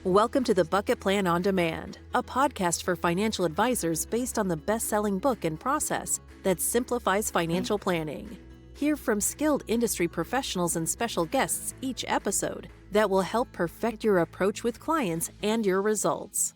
Welcome to the Bucket Plan on Demand, a podcast for financial advisors based on the best-selling book and process that simplifies financial planning. Hear from skilled industry professionals and special guests each episode that will help perfect your approach with clients and your results.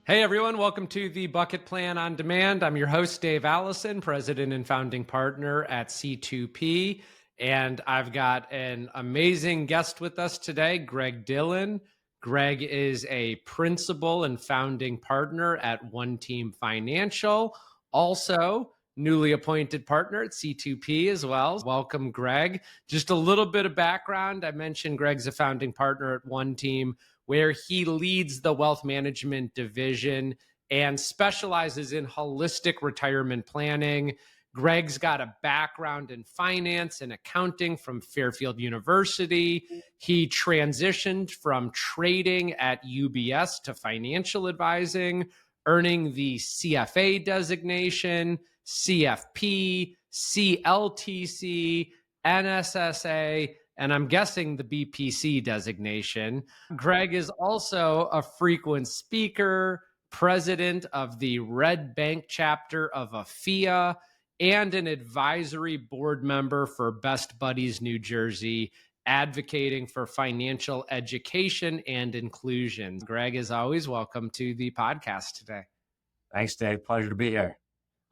Hey everyone, welcome to the Bucket Plan on Demand. I'm your host, Dave Alison, president and founding partner at C2P. And I've got an amazing guest with us today, Greg Dillon. Greg is a principal and founding partner at OneTeam Financial, also newly appointed partner at C2P as well. Welcome, Greg. Just a little bit of background. I mentioned Greg's a founding partner at OneTeam, where he leads the wealth management division and specializes in holistic retirement planning. Greg's got a background in finance and accounting from Fairfield University. He transitioned from trading at UBS to financial advising, earning the CFA designation, CFP, CLTC, NSSA, and I'm guessing the BPC designation. Greg is also a frequent speaker, president of the Red Bank chapter of AFIA, and an advisory board member for Best Buddies New Jersey, advocating for financial education and inclusion. Greg, as always, welcome to the podcast today. Thanks, Dave. Pleasure to be here.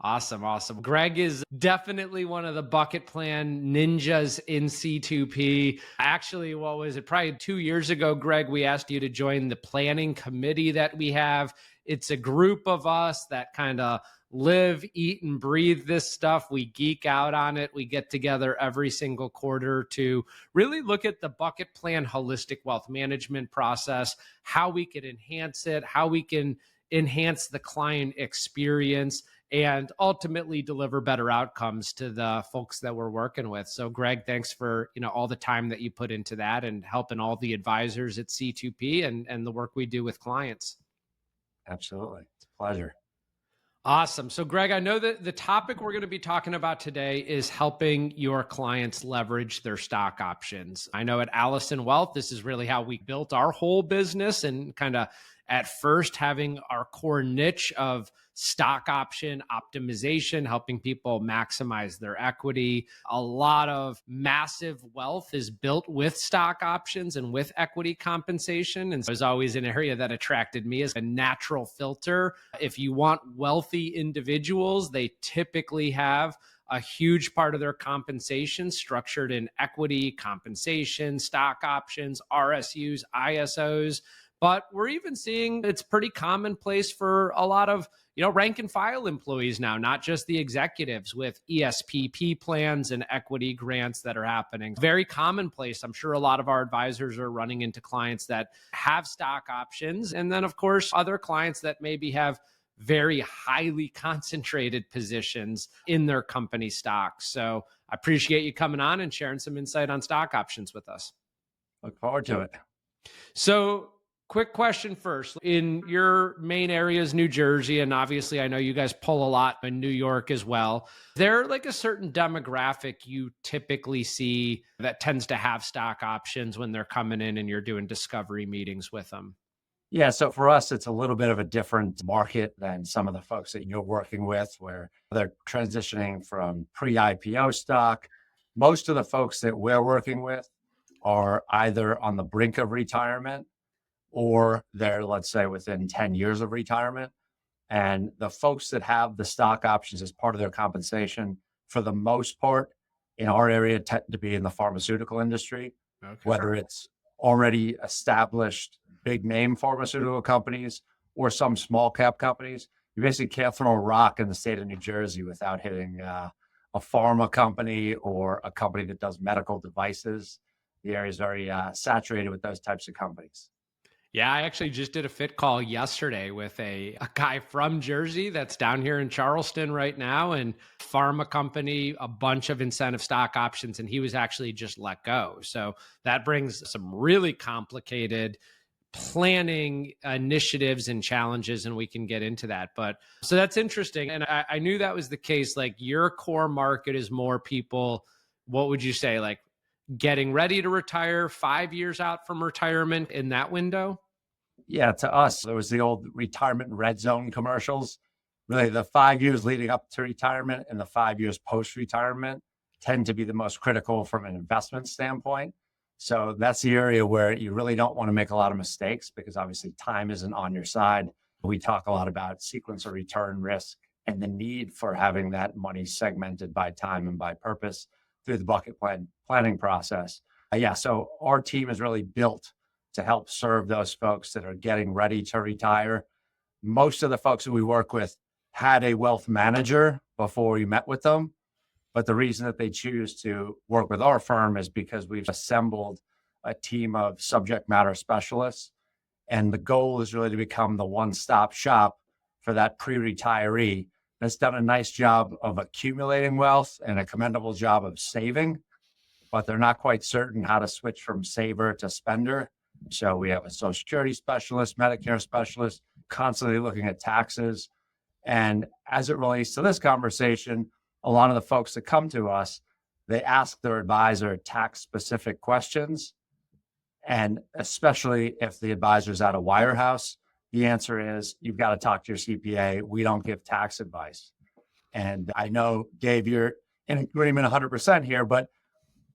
Awesome. Greg is definitely one of the bucket plan ninjas in C2P. Actually, what was it? Probably 2 years ago, Greg, we asked you to join the planning committee that we have. It's a group of us that kind of live, eat, and breathe this stuff. We geek out on it. We get together every single quarter to really look at the bucket plan holistic wealth management process, how we can enhance it, how we can enhance the client experience, and ultimately deliver better outcomes to the folks that we're working with. So Greg, thanks for all the time that you put into that and helping all the advisors at C2P and the work we do with clients. Absolutely. It's a pleasure. Awesome. So Greg, I know that the topic we're going to be talking about today is helping your clients leverage their stock options. I know at Allison Wealth, this is really how we built our whole business, and kind of at first having our core niche of stock option optimization, helping people maximize their equity. A lot of massive wealth is built with stock options and with equity compensation. And so it was always an area that attracted me as a natural filter. If you want wealthy individuals, they typically have a huge part of their compensation structured in equity compensation, stock options, RSUs, ISOs. But we're even seeing it's pretty commonplace for a lot of rank and file employees now, not just the executives, with ESPP plans and equity grants that are happening. Very commonplace. I'm sure a lot of our advisors are running into clients that have stock options. And then, of course, other clients that maybe have very highly concentrated positions in their company stocks. So I appreciate you coming on and sharing some insight on stock options with us. Look forward to it. So quick question first. In your main areas, New Jersey, and obviously I know you guys pull a lot in New York as well. There like a certain demographic you typically see that tends to have stock options when they're coming in and you're doing discovery meetings with them? Yeah, so for us, it's a little bit of a different market than some of the folks that you're working with, where they're transitioning from pre-IPO stock. Most of the folks that we're working with are either on the brink of retirement, or they're, let's say, within 10 years of retirement. And the folks that have the stock options as part of their compensation, for the most part, in our area, tend to be in the pharmaceutical industry, whether it's already established big name pharmaceutical companies or some small cap companies. You basically can't throw a rock in the state of New Jersey without hitting a pharma company or a company that does medical devices. The area is very saturated with those types of companies. Yeah, I actually just did a fit call yesterday with a guy from Jersey that's down here in Charleston right now, and pharma company, a bunch of incentive stock options, and he was actually just let go. So that brings some really complicated planning initiatives and challenges, and we can get into that. But so that's interesting. And I knew that was the case. Like, your core market is more people, what would you say, like getting ready to retire, 5 years out from retirement, in that window? Yeah, to us, there was the old retirement red zone commercials. Really, the 5 years leading up to retirement and the 5 years post-retirement tend to be the most critical from an investment standpoint. So that's the area where you really don't want to make a lot of mistakes because obviously time isn't on your side. We talk a lot about sequence of return risk and the need for having that money segmented by time and by purpose through the planning process. So our team is really built to help serve those folks that are getting ready to retire. Most of the folks that we work with had a wealth manager before we met with them. But the reason that they choose to work with our firm is because we've assembled a team of subject matter specialists. And the goal is really to become the one-stop shop for that pre-retiree that's done a nice job of accumulating wealth and a commendable job of saving, but they're not quite certain how to switch from saver to spender. So we have a Social Security specialist, Medicare specialist, constantly looking at taxes. And as it relates to this conversation, a lot of the folks that come to us, they ask their advisor tax-specific questions. And especially if the advisor's at a wirehouse, the answer is you've got to talk to your CPA. We don't give tax advice. And I know, Dave, you're in agreement 100% here, but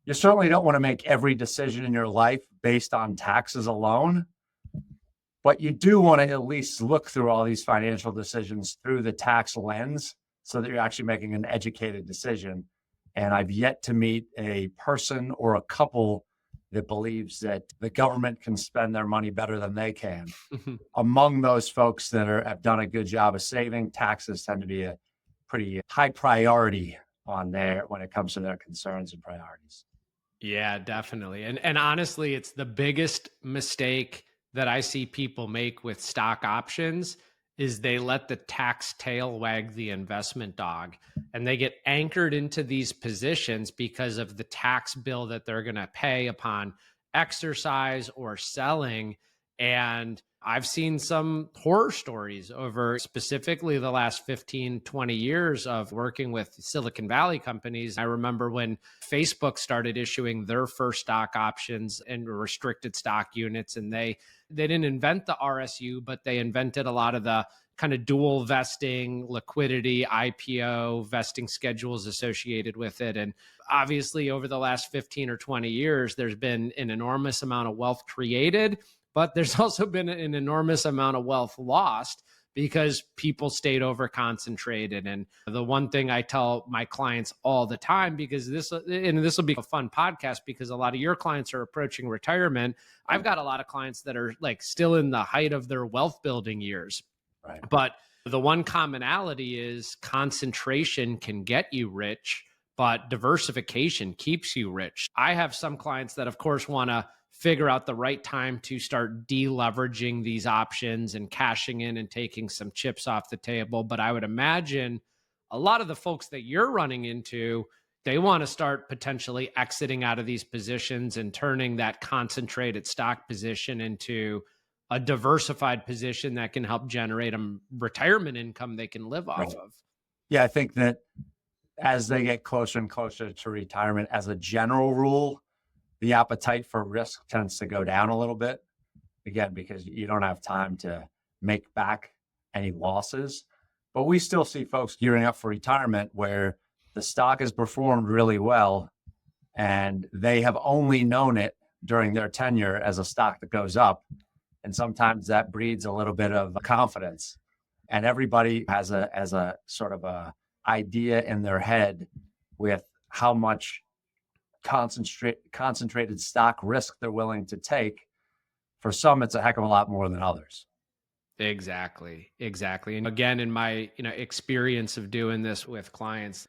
you certainly don't want to make every decision in your life based on taxes alone. But you do want to at least look through all these financial decisions through the tax lens so that you're actually making an educated decision. And I've yet to meet a person or a couple that believes that the government can spend their money better than they can. Among those folks that have done a good job of saving, taxes tend to be a pretty high priority on when it comes to their concerns and priorities. Yeah, definitely. And honestly, it's the biggest mistake that I see people make with stock options is they let the tax tail wag the investment dog, and they get anchored into these positions because of the tax bill that they're going to pay upon exercise or selling. And I've seen some horror stories over specifically the last 15, 20 years of working with Silicon Valley companies. I remember when Facebook started issuing their first stock options and restricted stock units, and they didn't invent the RSU, but they invented a lot of the kind of dual vesting, liquidity, IPO vesting schedules associated with it. And obviously over the last 15 or 20 years, there's been an enormous amount of wealth created, but there's also been an enormous amount of wealth lost because people stayed over concentrated. And the one thing I tell my clients all the time, because this will be a fun podcast because a lot of your clients are approaching retirement. I've got a lot of clients that are like still in the height of their wealth building years. Right. But the one commonality is concentration can get you rich, but diversification keeps you rich. I have some clients that, of course, want to figure out the right time to start deleveraging these options and cashing in and taking some chips off the table. But I would imagine a lot of the folks that you're running into, they want to start potentially exiting out of these positions and turning that concentrated stock position into a diversified position that can help generate a retirement income they can live off of. Yeah, I think that as they get closer and closer to retirement, as a general rule, the appetite for risk tends to go down a little bit, again, because you don't have time to make back any losses. But we still see folks gearing up for retirement where the stock has performed really well and they have only known it during their tenure as a stock that goes up. And sometimes that breeds a little bit of confidence. And everybody has a sort of a idea in their head with how much concentrated stock risk they're willing to take. For some, it's a heck of a lot more than others. Exactly. And again, in my experience of doing this with clients,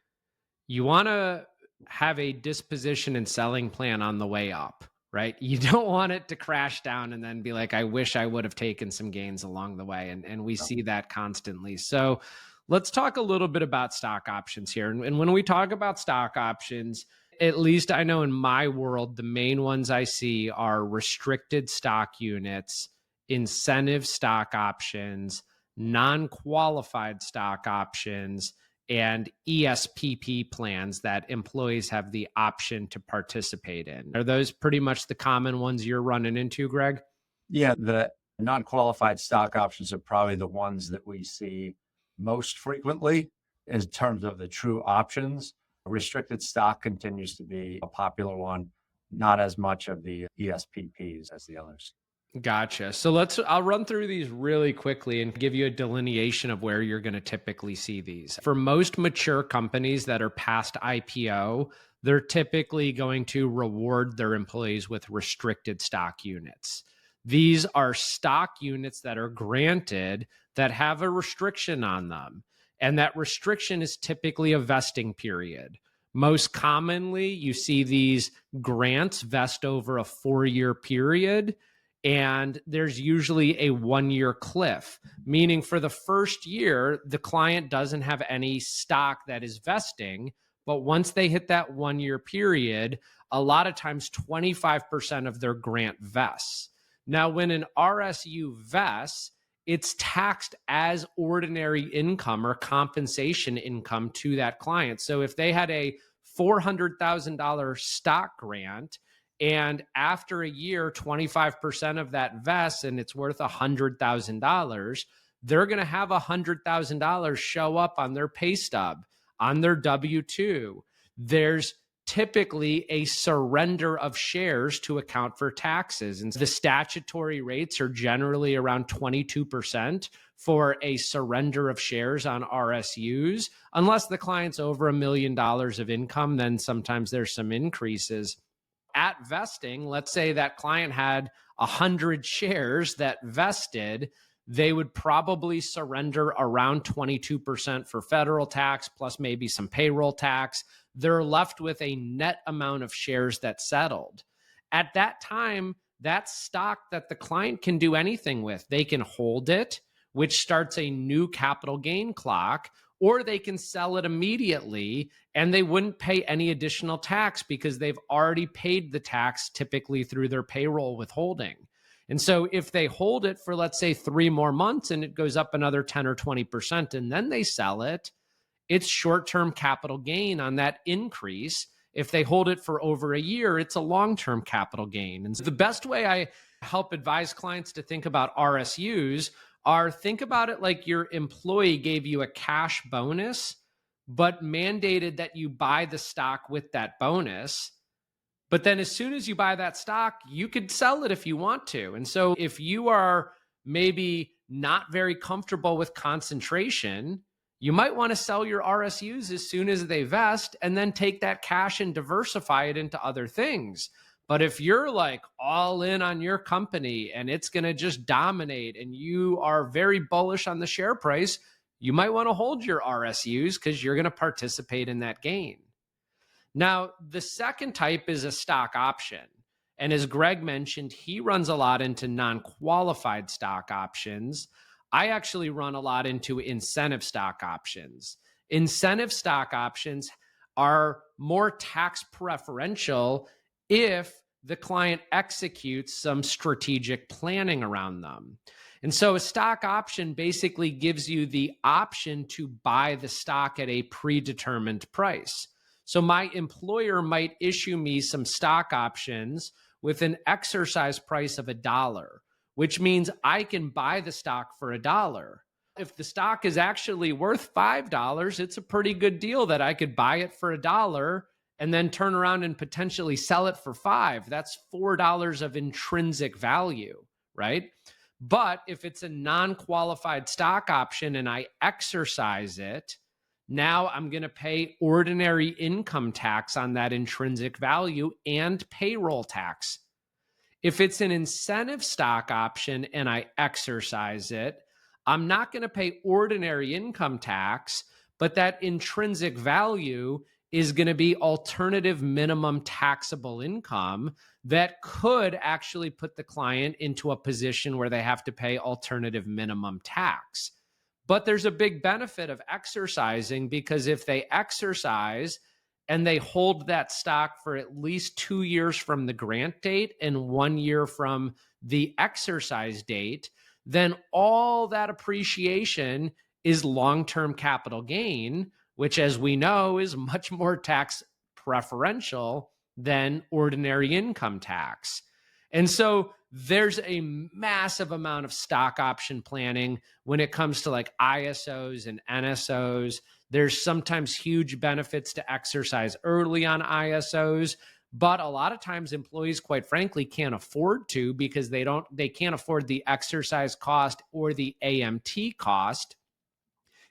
you want to have a disposition and selling plan on the way up, right? You don't want it to crash down and then be like, I wish I would have taken some gains along the way. And we see that constantly. So let's talk a little bit about stock options here. And when we talk about stock options, at least I know in my world, the main ones I see are restricted stock units, incentive stock options, non-qualified stock options, and ESPP plans that employees have the option to participate in. Are those pretty much the common ones you're running into, Greg? Yeah, the Non-qualified stock options are probably the ones that we see most frequently in terms of the true options. Restricted stock continues to be a popular one, not as much of the ESPPs as the others. Gotcha. So I'll run through these really quickly and give you a delineation of where you're going to typically see these. For most mature companies that are past IPO, they're typically going to reward their employees with restricted stock units. These are stock units that are granted that have a restriction on them. And that restriction is typically a vesting period. Most commonly, you see these grants vest over a 4-year period. And there's usually a 1-year cliff, meaning for the first year, the client doesn't have any stock that is vesting. But once they hit that 1-year period, a lot of times 25% of their grant vests. Now, when an RSU vests, it's taxed as ordinary income or compensation income to that client. So if they had a $400,000 stock grant, and after a year, 25% of that vests and it's worth $100,000, they're going to have $100,000 show up on their pay stub, on their W-2. There's typically a surrender of shares to account for taxes. And the statutory rates are generally around 22% for a surrender of shares on RSUs. Unless the client's over $1 million of income, then sometimes there's some increases. At vesting, let's say that client had 100 shares that vested, they would probably surrender around 22% for federal tax, plus maybe some payroll tax. They're left with a net amount of shares that settled. At that time, that stock that the client can do anything with. They can hold it, which starts a new capital gain clock, or they can sell it immediately and they wouldn't pay any additional tax because they've already paid the tax typically through their payroll withholding. And so if they hold it for, let's say, 3 more months and it goes up another 10 or 20% and then they sell it, it's short-term capital gain on that increase. If they hold it for over a year, it's a long-term capital gain. And so the best way I help advise clients to think about RSUs are think about it like your employee gave you a cash bonus, but mandated that you buy the stock with that bonus. But then as soon as you buy that stock, you could sell it if you want to. And so if you are maybe not very comfortable with concentration, you might want to sell your RSUs as soon as they vest and then take that cash and diversify it into other things. But if you're like all in on your company and it's going to just dominate and you are very bullish on the share price, you might want to hold your RSUs because you're going to participate in that gain. Now, the second type is a stock option. And as Greg mentioned, he runs a lot into non-qualified stock options. I actually run a lot into incentive stock options. Incentive stock options are more tax preferential if the client executes some strategic planning around them. And so a stock option basically gives you the option to buy the stock at a predetermined price. So my employer might issue me some stock options with an exercise price of $1, which means I can buy the stock for $1. If the stock is actually worth $5, it's a pretty good deal that I could buy it for $1 and then turn around and potentially sell it for $5. That's $4 of intrinsic value, right? But if it's a non-qualified stock option and I exercise it, now I'm going to pay ordinary income tax on that intrinsic value and payroll tax. If it's an incentive stock option and I exercise it, I'm not going to pay ordinary income tax, but that intrinsic value is going to be alternative minimum taxable income that could actually put the client into a position where they have to pay alternative minimum tax. But there's a big benefit of exercising, because if they exercise and they hold that stock for at least 2 years from the grant date and 1 year from the exercise date, then all that appreciation is long-term capital gain, which, as we know, is much more tax preferential than ordinary income tax. And so there's a massive amount of stock option planning when it comes to like ISOs and NSOs. There's sometimes huge benefits to exercise early on ISOs, but a lot of times employees, quite frankly, can't afford to because they can't afford the exercise cost or the AMT cost.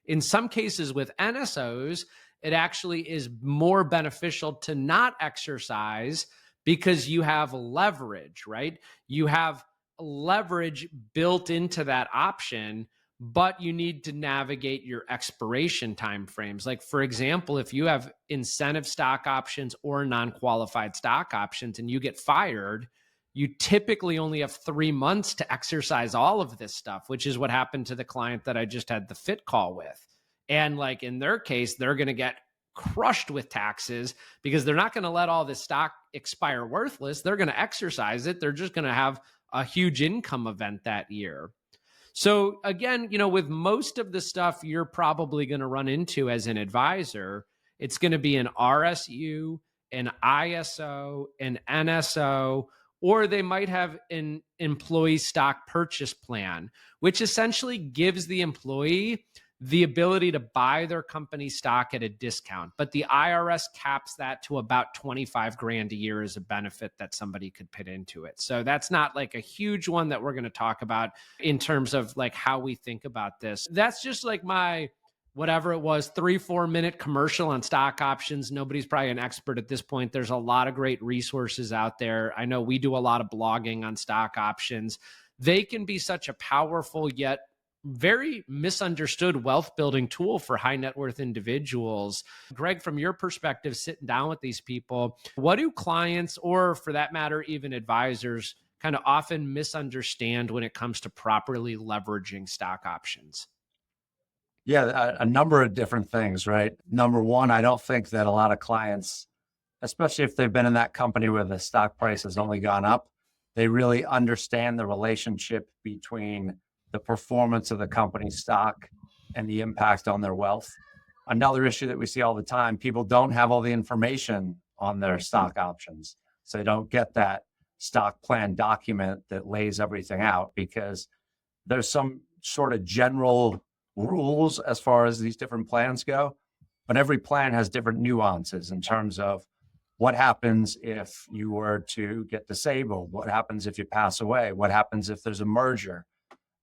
In some cases with NSOs, it actually is more beneficial to not exercise because you have leverage, right? You have leverage built into that option, but you need to navigate your expiration timeframes. Like, for example, if you have incentive stock options or non-qualified stock options and you get fired, you typically only have 3 months to exercise all of this stuff, which is what happened to the client that I just had the fit call with. And like in their case, they're going to get crushed with taxes because they're not going to let all this stock expire worthless. They're going to exercise it. They're just going to have a huge income event that year. So again, with most of the stuff you're probably going to run into as an advisor, it's going to be an RSU, an ISO, an NSO, or they might have an employee stock purchase plan, which essentially gives the employee the ability to buy their company stock at a discount. But the IRS caps that to about 25 grand a year as a benefit that somebody could put into it. So that's not like a huge one that we're going to talk about in terms of like how we think about this. That's just like my, whatever it was, 3-4 minute commercial on stock options. Nobody's probably an expert at this point. There's a lot of great resources out there. I know we do a lot of blogging on stock options. They can be such a powerful yet very misunderstood wealth building tool for high net worth individuals. Greg, from your perspective, sitting down with these people, what do clients, or for that matter, even advisors, kind of often misunderstand when it comes to properly leveraging stock options? Yeah, a number of different things, right? Number one, I don't think that a lot of clients, especially if they've been in that company where the stock price has only gone up, they really understand the relationship between the performance of the company's stock and the impact on their wealth. Another issue that we see all the time, people don't have all the information on their stock options. So they don't get that stock plan document that lays everything out because there's some sort of general rules as far as these different plans go, but every plan has different nuances in terms of what happens if you were to get disabled, what happens if you pass away, what happens if there's a merger,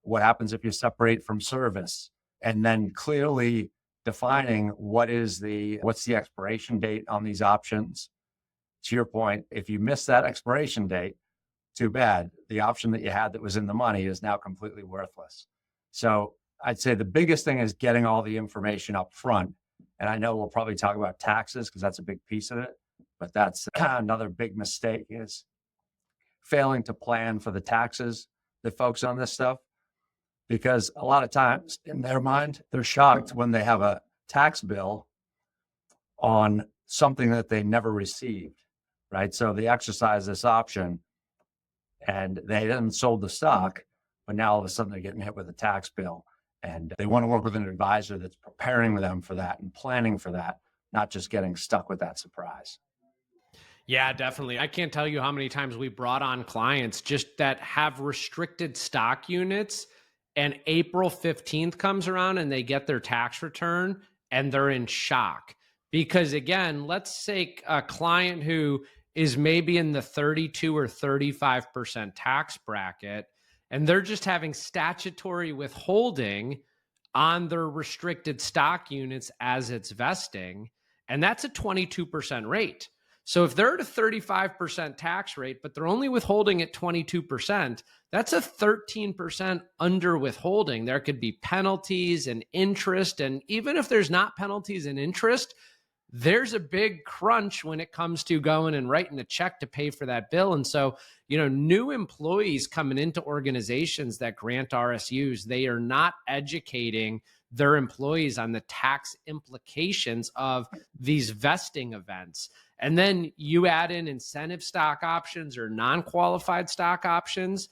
what happens if you separate from service, and then clearly defining what's the expiration date on these options. To your point, if you miss that expiration date, too bad. The option that you had that was in the money is now completely worthless. So I'd say the biggest thing is getting all the information up front. And I know we'll probably talk about taxes because that's a big piece of it, but that's another big mistake is failing to plan for the taxes that folks on this stuff. Because a lot of times in their mind, they're shocked when they have a tax bill on something that they never received, right? So they exercise this option and they then sold the stock, but now all of a sudden they're getting hit with a tax bill. And they want to work with an advisor that's preparing them for that and planning for that, not just getting stuck with that surprise. Yeah, definitely. I can't tell you how many times we brought on clients just that have restricted stock units, and April 15th comes around and they get their tax return and they're in shock. Because again, let's say a client who is maybe in the 32 or 35% tax bracket, and they're just having statutory withholding on their restricted stock units as it's vesting, and that's a 22% rate. So if they're at a 35% tax rate, but they're only withholding at 22%, that's a 13% under withholding. There could be penalties and interest. And even if there's not penalties and interest, there's a big crunch when it comes to going and writing a check to pay for that bill. And so, new employees coming into organizations that grant RSUs, they are not educating their employees on the tax implications of these vesting events. And then you add in incentive stock options or non-qualified stock options.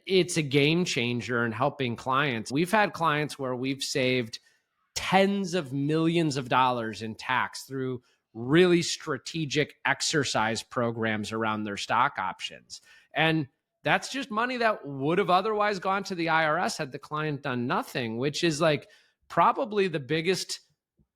It's a game changer in helping clients. We've had clients where we've saved tens of millions of dollars in tax through really strategic exercise programs around their stock options. And that's just money that would have otherwise gone to the IRS had the client done nothing, which is like probably the biggest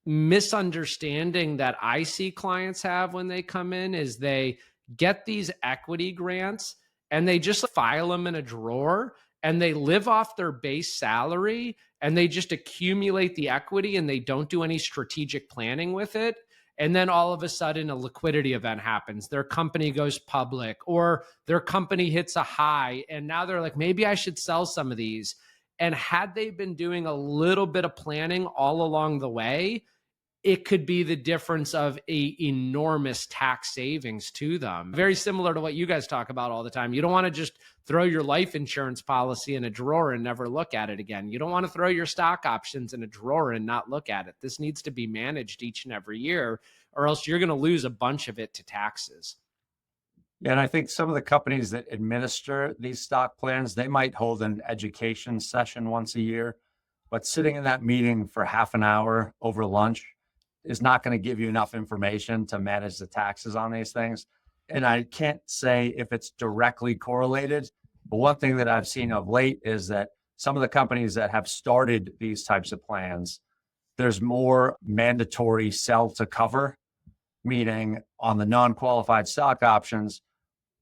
misunderstanding that I see clients have when they come in is they get these equity grants and they just file them in a drawer and they live off their base salary and they just accumulate the equity and they don't do any strategic planning with it. And then all of a sudden a liquidity event happens. Their company goes public or their company hits a high. And now they're like, maybe I should sell some of these. And had they been doing a little bit of planning all along the way, it could be the difference of a enormous tax savings to them. Very similar to what you guys talk about all the time. You don't want to just throw your life insurance policy in a drawer and never look at it again. You don't want to throw your stock options in a drawer and not look at it. This needs to be managed each and every year, or else you're going to lose a bunch of it to taxes. Yeah, and I think some of the companies that administer these stock plans, they might hold an education session once a year, but sitting in that meeting for half an hour over lunch is not going to give you enough information to manage the taxes on these things. And I can't say if it's directly correlated, but one thing that I've seen of late is that some of the companies that have started these types of plans, there's more mandatory sell to cover, meaning on the non-qualified stock options,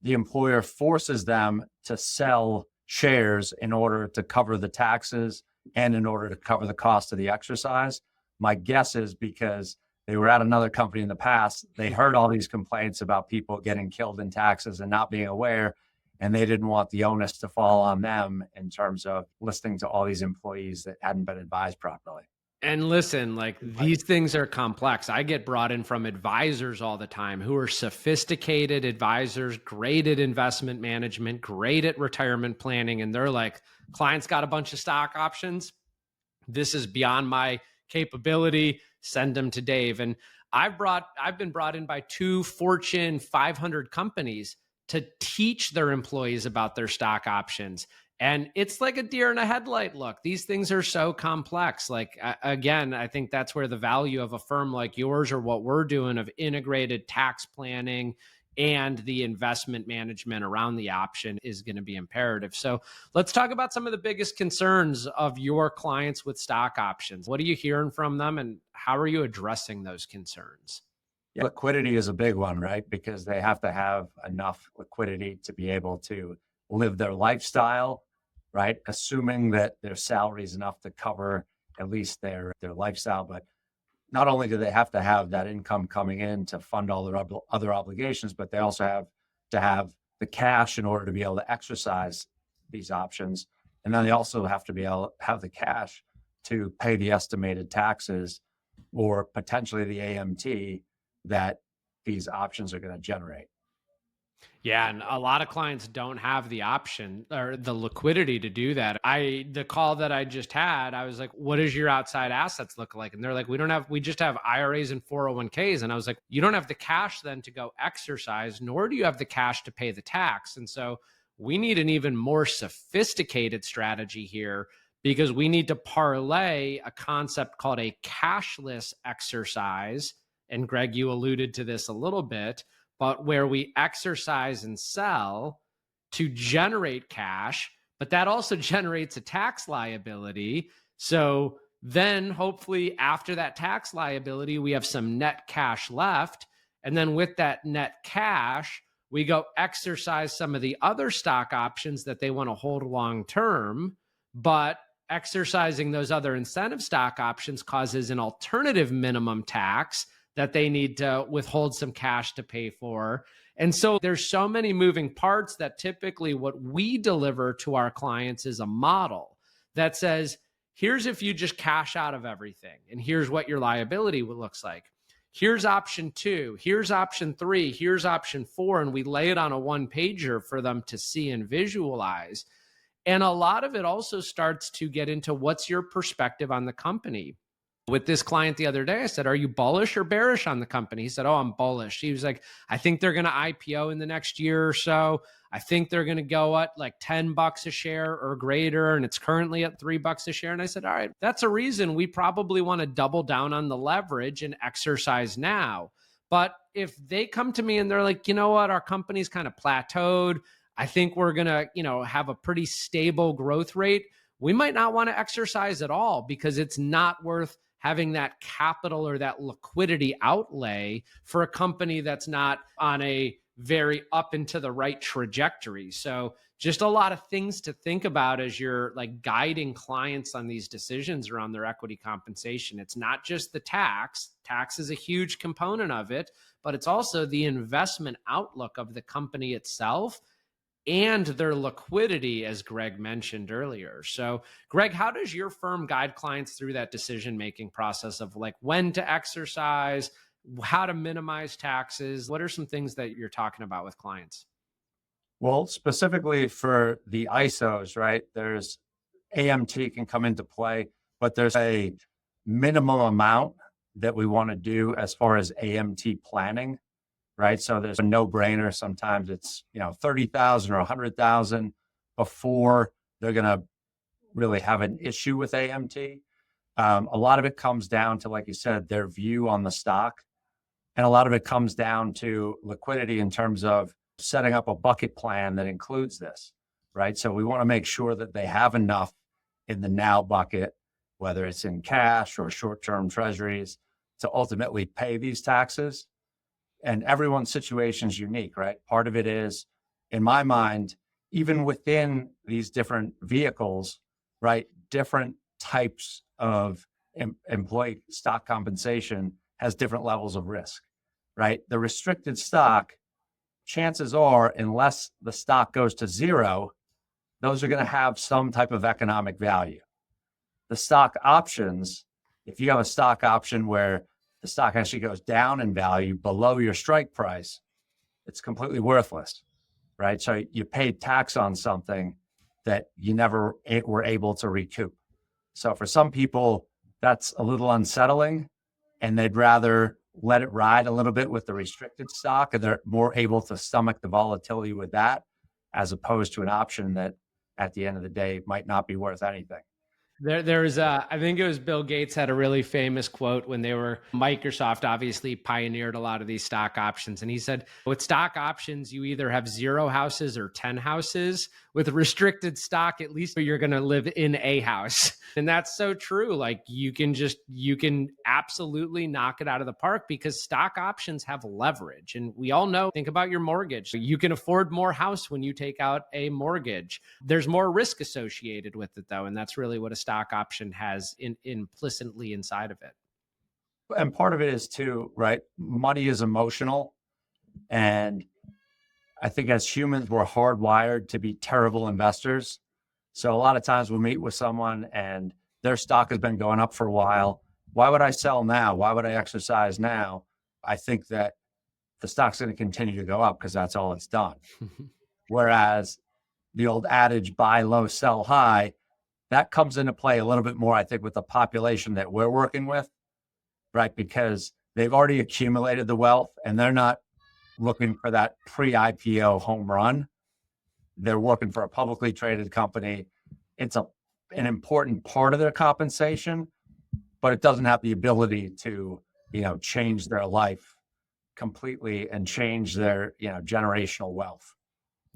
the employer forces them to sell shares in order to cover the taxes and in order to cover the cost of the exercise. My guess is because they were at another company in the past, they heard all these complaints about people getting killed in taxes and not being aware, and they didn't want the onus to fall on them in terms of listening to all these employees that hadn't been advised properly. And listen, like these things are complex. I get brought in from advisors all the time who are sophisticated advisors, great at investment management, great at retirement planning. And they're like, client's got a bunch of stock options. This is beyond my capability. Send them to Dave. And I've been brought in by 2 Fortune 500 companies to teach their employees about their stock options. And it's like a deer in a headlight look. These things are so complex. Like, again, I think that's where the value of a firm like yours or what we're doing of integrated tax planning and the investment management around the option is going to be imperative. So let's talk about some of the biggest concerns of your clients with stock options. What are you hearing from them and how are you addressing those concerns? Yeah, liquidity is a big one, right? Because they have to have enough liquidity to be able to live their lifestyle, right? Assuming that their salary is enough to cover at least their lifestyle, but not only do they have to have that income coming in to fund all their other obligations, but they also have to have the cash in order to be able to exercise these options. And then they also have to be able to have the cash to pay the estimated taxes or potentially the AMT that these options are going to generate. Yeah, and a lot of clients don't have the option or the liquidity to do that. The call that I just had, I was like, what does your outside assets look like? And they're like, we just have IRAs and 401ks. And I was like, you don't have the cash then to go exercise, nor do you have the cash to pay the tax. And so we need an even more sophisticated strategy here because we need to parlay a concept called a cashless exercise. And Greg, you alluded to this a little bit, but where we exercise and sell to generate cash, but that also generates a tax liability. So then hopefully after that tax liability, we have some net cash left. And then with that net cash, we go exercise some of the other stock options that they want to hold long-term, but exercising those other incentive stock options causes an alternative minimum tax that they need to withhold some cash to pay for. And so there's so many moving parts that typically what we deliver to our clients is a model that says, here's if you just cash out of everything, and here's what your liability looks like. Here's option 2, here's option 3, here's option 4, and we lay it on a one-pager for them to see and visualize. And a lot of it also starts to get into what's your perspective on the company. With this client the other day, I said, are you bullish or bearish on the company? He said, oh, I'm bullish. He was like, I think they're going to IPO in the next year or so. I think they're going to go at like $10 a share or greater. And it's currently at $3 a share. And I said, all right, that's a reason we probably want to double down on the leverage and exercise now. But if they come to me and they're like, you know what, our company's kind of plateaued. I think we're going to, have a pretty stable growth rate. We might not want to exercise at all because it's not worth having that capital or that liquidity outlay for a company that's not on a very up and to the right trajectory. So just a lot of things to think about as you're like guiding clients on these decisions around their equity compensation. It's not just the tax. Tax is a huge component of it, but it's also the investment outlook of the company itself and their liquidity, as Greg mentioned earlier. So, Greg, how does your firm guide clients through that decision-making process of like when to exercise, how to minimize taxes? What are some things that you're talking about with clients? Well, specifically for the ISOs, right? There's AMT can come into play, but there's a minimum amount that we want to do as far as AMT planning, right? So there's a no-brainer. Sometimes it's 30,000 or 100,000 before they're going to really have an issue with AMT. A lot of it comes down to, like you said, their view on the stock, and a lot of it comes down to liquidity in terms of setting up a bucket plan that includes this, right? So we want to make sure that they have enough in the now bucket, whether it's in cash or short-term treasuries, to ultimately pay these taxes. And everyone's situation is unique, right? Part of it is, in my mind, even within these different vehicles, right, different types of employee stock compensation has different levels of risk, right? The restricted stock, chances are, unless the stock goes to zero, those are going to have some type of economic value. The stock options, if you have a stock option where the stock actually goes down in value below your strike price, it's completely worthless, right? So you paid tax on something that you never were able to recoup. So for some people, that's a little unsettling, and they'd rather let it ride a little bit with the restricted stock, and they're more able to stomach the volatility with that, as opposed to an option that at the end of the day might not be worth anything. There's I think it was Bill Gates had a really famous quote when they were, Microsoft obviously pioneered a lot of these stock options. And he said, with stock options, you either have 0 houses or 10 houses. With restricted stock, at least you're going to live in a house. And that's so true. Like you can absolutely knock it out of the park because stock options have leverage. And we all know, think about your mortgage. You can afford more house when you take out a mortgage. There's more risk associated with it though. And that's really what a stock option has implicitly inside of it. And part of it is too, right? Money is emotional. And I think as humans, we're hardwired to be terrible investors. So a lot of times we'll meet with someone and their stock has been going up for a while. Why would I sell now? Why would I exercise now? I think that the stock's going to continue to go up because that's all it's done. Whereas the old adage, buy low, sell high, that comes into play a little bit more, I think, with the population that we're working with, right? Because they've already accumulated the wealth and they're not looking for that pre-IPO home run. They're working for a publicly traded company. It's an important part of their compensation, but it doesn't have the ability to, change their life completely and change their, generational wealth.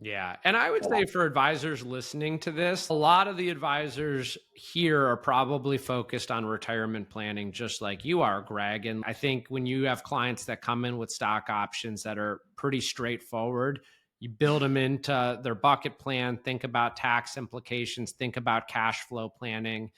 Yeah. And I would say for advisors listening to this, a lot of the advisors here are probably focused on retirement planning, just like you are, Greg. And I think when you have clients that come in with stock options that are pretty straightforward, you build them into their bucket plan, think about tax implications, think about cash flow planning.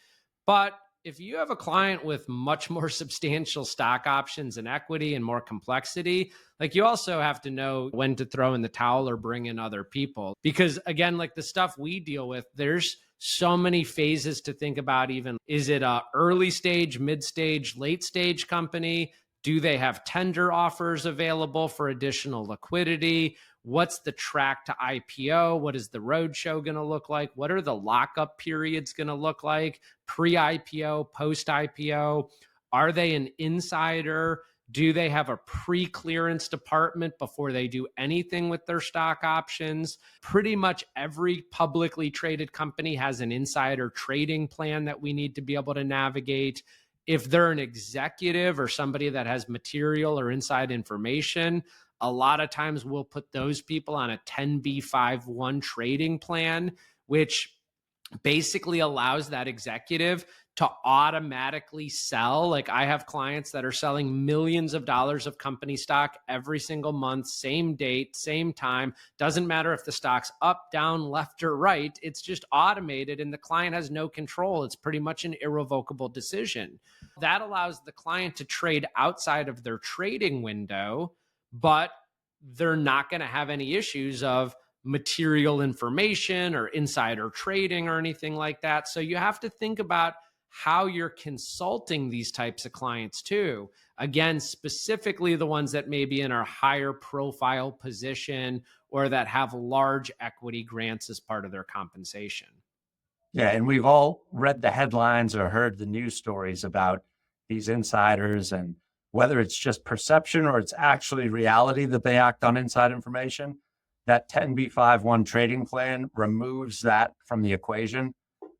But if you have a client with much more substantial stock options and equity and more complexity, like you also have to know when to throw in the towel or bring in other people. Because again, like the stuff we deal with, there's so many phases to think about. Even, is it a early stage, mid stage, late stage company? Do they have tender offers available for additional liquidity? What's the track to IPO? What is the roadshow going to look like? What are the lockup periods going to look like? Pre-IPO, post-IPO? Are they an insider? Do they have a pre-clearance department before they do anything with their stock options? Pretty much every publicly traded company has an insider trading plan that we need to be able to navigate. If they're an executive or somebody that has material or inside information, A lot of times we'll put those people on a 10b5-1 trading plan, which basically allows that executive to automatically sell. Like I have clients that are selling millions of dollars of company stock every single month, same date, same time. Doesn't matter if the stock's up, down, left, or right. It's just automated and the client has no control. It's pretty much an irrevocable decision. That allows the client to trade outside of their trading window, but they're not going to have any issues of material information or insider trading or anything like that. So you have to think about how you're consulting these types of clients too. Again, specifically the ones that may be in a higher profile position or that have large equity grants as part of their compensation. Yeah, and we've all read the headlines or heard the news stories about these insiders, and whether it's just perception or it's actually reality that they act on inside information. That 10b5-1 trading plan removes that from the equation,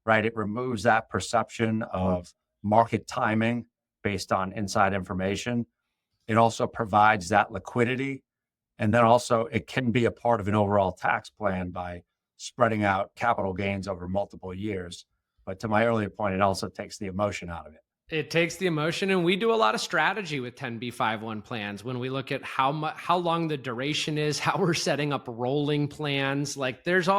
right? It removes that perception of market timing based on inside information. It also provides that liquidity. And then also it can be a part of an overall tax plan by spreading out capital gains over multiple years. But to my earlier point, it also takes the emotion out of it. It takes the emotion, and we do a lot of strategy with 10b5-1 plans when we look at how long the duration is, how we're setting up rolling plans. Like there's an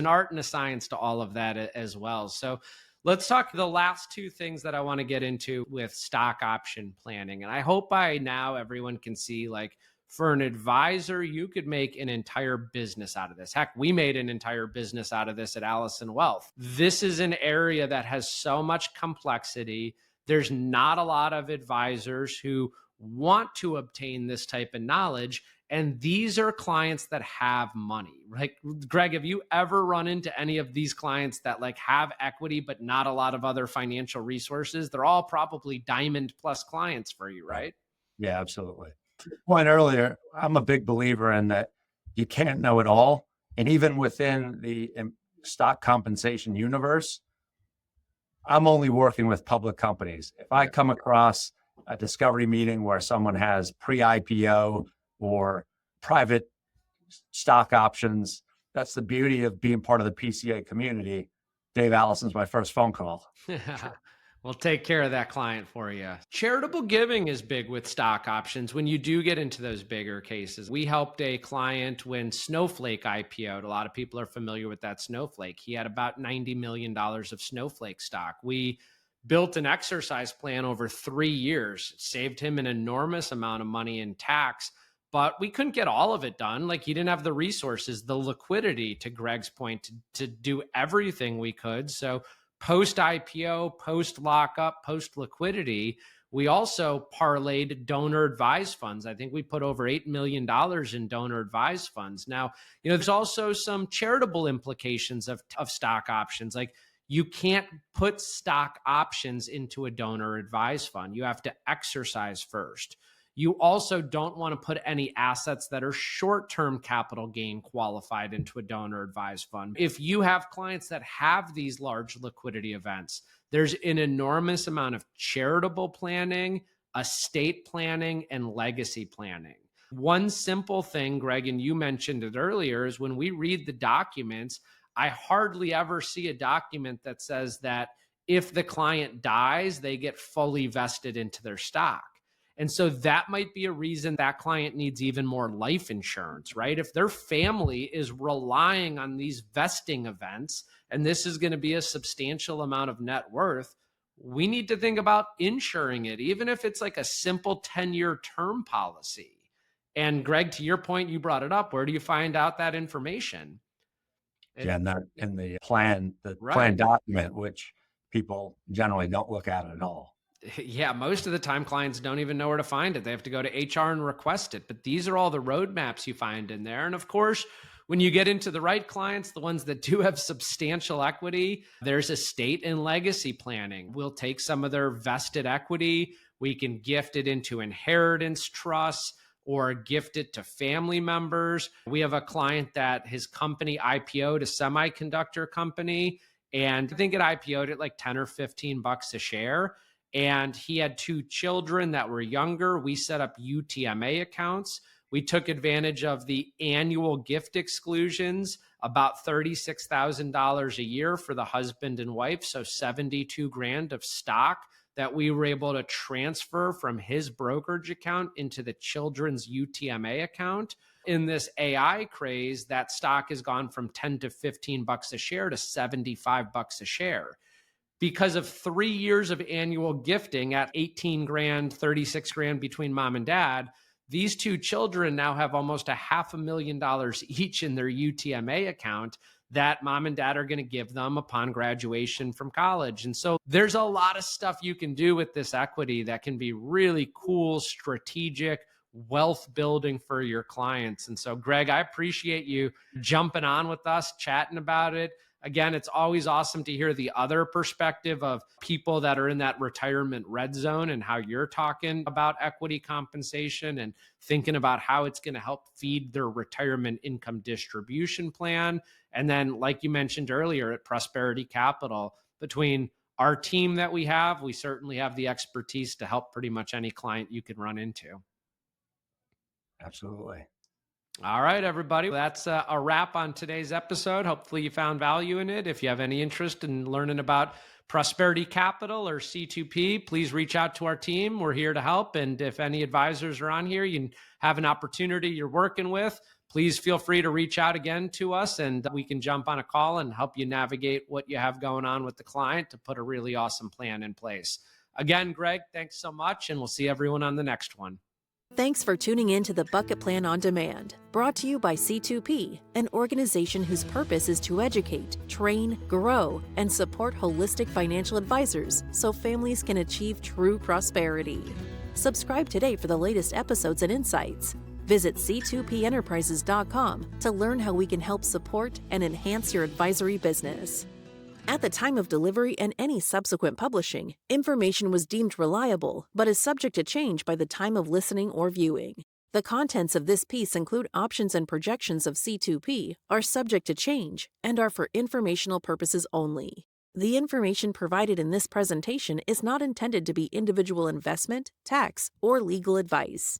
art and a science to all of that as well. So let's talk the last two things that I want to get into with stock option planning. And I hope by now everyone can see, like, for an advisor, you could make an entire business out of this. Heck, we made an entire business out of this at Allison Wealth. This is an area that has so much complexity. There's not a lot of advisors who want to obtain this type of knowledge. And these are clients that have money, right? Greg, have you ever run into any of these clients that like have equity, but not a lot of other financial resources? They're all probably diamond plus clients for you, right? Yeah, absolutely. Point earlier, I'm a big believer in that you can't know it all. And even within the stock compensation universe, I'm only working with public companies. If I come across a discovery meeting where someone has pre-IPO or private stock options, that's the beauty of being part of the PCA community. Dave Allison's my first phone call. We'll take care of that client for you. Charitable giving is big with stock options when you do get into those bigger cases. We helped a client when Snowflake IPO'd. A lot of people are familiar with that Snowflake. He had about $90 million of Snowflake stock. We built an exercise plan over 3 years. It saved him an enormous amount of money in tax, but we couldn't get all of it done. Like, he didn't have the resources, the liquidity, to Greg's point, to do everything we could. So post-IPO, post-lockup, post-liquidity, we also parlayed donor-advised funds. I think we put over $8 million in donor-advised funds. Now, there's also some charitable implications of stock options. Like, you can't put stock options into a donor-advised fund. You have to exercise first. You also don't want to put any assets that are short-term capital gain qualified into a donor-advised fund. If you have clients that have these large liquidity events, there's an enormous amount of charitable planning, estate planning, and legacy planning. One simple thing, Greg, and you mentioned it earlier, is when we read the documents, I hardly ever see a document that says that if the client dies, they get fully vested into their stock. And so that might be a reason that client needs even more life insurance, right? If their family is relying on these vesting events, and this is going to be a substantial amount of net worth, we need to think about insuring it, even if it's like a simple 10-year term policy. And Greg, to your point, you brought it up. Where do you find out that information? Yeah, not in the plan, Right. Plan document, which people generally don't look at at all. Yeah, most of the time clients don't even know where to find it. They have to go to HR and request it. But these are all the roadmaps you find in there. And of course, when you get into the right clients, the ones that do have substantial equity, there's estate and legacy planning. We'll take some of their vested equity. We can gift it into inheritance trusts or gift it to family members. We have a client that his company IPO'd a semiconductor company, and I think it IPO'd at like 10 or 15 bucks a share. And he had 2 children that were younger. We set up UTMA accounts. We took advantage of the annual gift exclusions, about $36,000 a year for the husband and wife. So 72 grand of stock that we were able to transfer from his brokerage account into the children's UTMA account. In this AI craze, that stock has gone from 10 to 15 bucks a share to 75 bucks a share. Because of 3 years of annual gifting at 18 grand, 36 grand between mom and dad, these two children now have almost $500,000 each in their UTMA account that mom and dad are going to give them upon graduation from college. And so there's a lot of stuff you can do with this equity that can be really cool, strategic, wealth building for your clients. And so, Greg, I appreciate you jumping on with us, chatting about it. Again, it's always awesome to hear the other perspective of people that are in that retirement red zone and how you're talking about equity compensation and thinking about how it's going to help feed their retirement income distribution plan. And then, like you mentioned earlier at Prosperity Capital, between our team that we certainly have the expertise to help pretty much any client you can run into. Absolutely. All right, everybody. That's a wrap on today's episode. Hopefully you found value in it. If you have any interest in learning about Prosperity Capital or C2P, please reach out to our team. We're here to help. And if any advisors are on here, you have an opportunity you're working with, please feel free to reach out again to us and we can jump on a call and help you navigate what you have going on with the client to put a really awesome plan in place. Again, Greg, thanks so much. And we'll see everyone on the next one. Thanks for tuning in to the Bucket Plan on Demand, brought to you by C2P, an organization whose purpose is to educate, train, grow, and support holistic financial advisors so families can achieve true prosperity. Subscribe today for the latest episodes and insights. Visit c2penterprises.com to learn how we can help support and enhance your advisory business. At the time of delivery and any subsequent publishing, information was deemed reliable, but is subject to change by the time of listening or viewing. The contents of this piece include options and projections of C2P, are subject to change, and are for informational purposes only. The information provided in this presentation is not intended to be individual investment, tax, or legal advice.